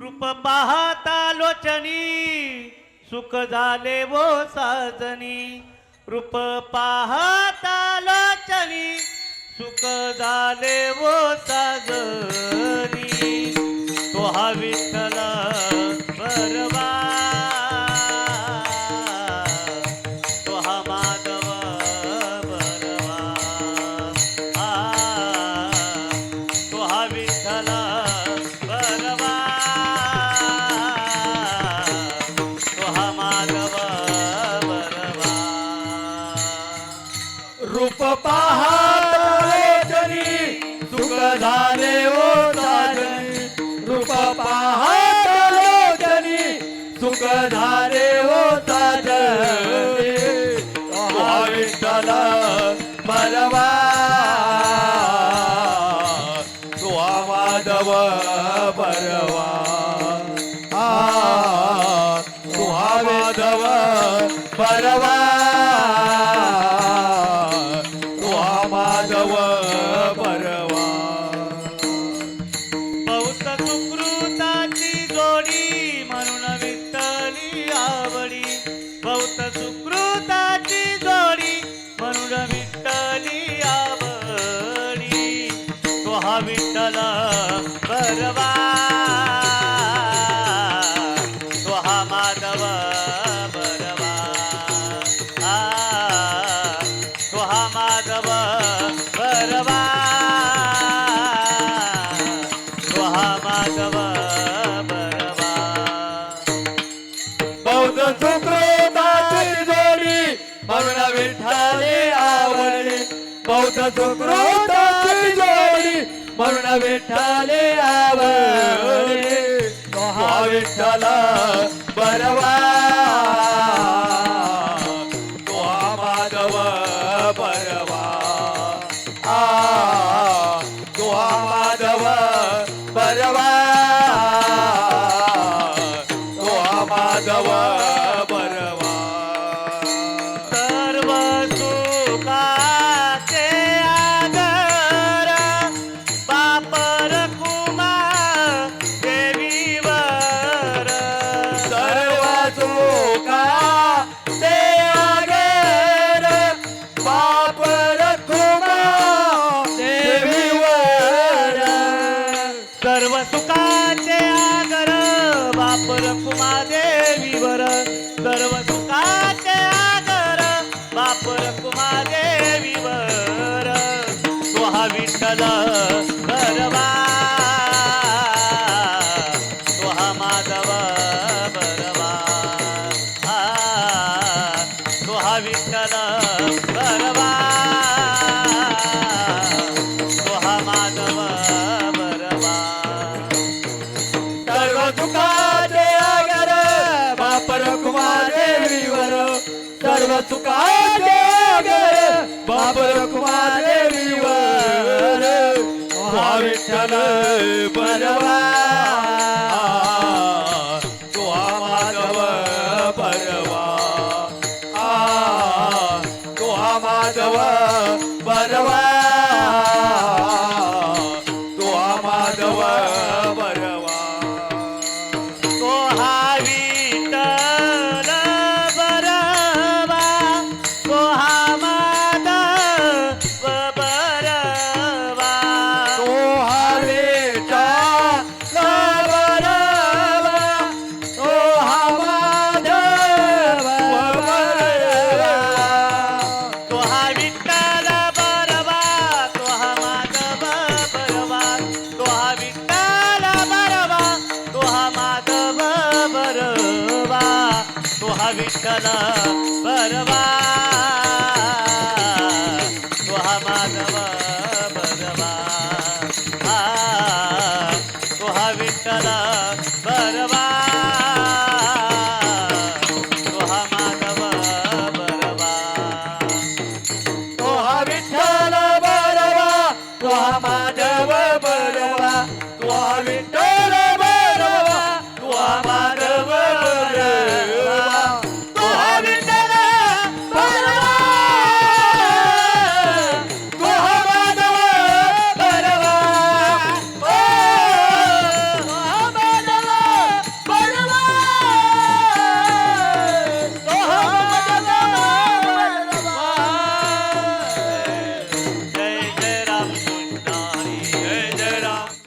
रूप पाहता लोचनी सुख झाले वो साजनी रूप पाहता लोचनी सुख झाले वो साजनी तो हा विठ्ठल बरवा तो हा माधव बरवा तो हा विठ्ठल बरवा तो हा माधव बरवा रूप पाहता लोचनी सुख झाले ओ साजनी रूप पाहता लोचनी सुख झाले ओ साजनी हा विठ्ठल बरवा तो हा माधव बरवा तो हा माधव बरवा माधव परवा बहुत सुकृताची जोडी म्हणून विठ्ठली आवडी बहुत सुकृताची जोडी म्हणून विठ्ठली आवडी तो हा विठ्ठल बरवा तो हा माधव बरवा तो हा माधव बरवा तो हा माधव बरवा बौद्ध सुकृताची जोडी म्हणून विठ्ठली आवडली बौद्ध सुकृताची जोडी म्हणून विठ्ठली आवडली तो हा विठ्ठल बरवा तो हा माधव बरवा तो हा माधव बरवा तो हा माधव बरवा सर्व सुखाचे आगर बापर कुमार देवीवर सर्व सुखा ते आगर बापर कुमा देवीवर सर्व सुखाचे आगर बापर कुमादेवीवर सर्व सुखाचे आगर बापर कुमादेवीवर तो हा विठ्ठल बरवा तो हा माधव बरवा तो हा विठ्ठल बरवा तो हा माधव बरवा सर्व सुखाचे आगर बापर कुमार देवीवर सर्व सुखाचे आगर बापर कुमार देवीवर हा विठ्ठल बरवा तो हा माधव बरवा तो हा माधव बरवा तो हा माधव बरवा तो हा विठ्ठल बरवा तो हा माधव बरवा तो हा विठ्ठल बरवा तो हा माधव बरवा तो हा विठ्ठल बरवा तो हा माधव बरवा तो हा विठ्ठल बरवा तो हा माधव बरवा तो हा विठ्ठल बरवा तो हा माधव बरवा तो हा विठ्ठल बरवा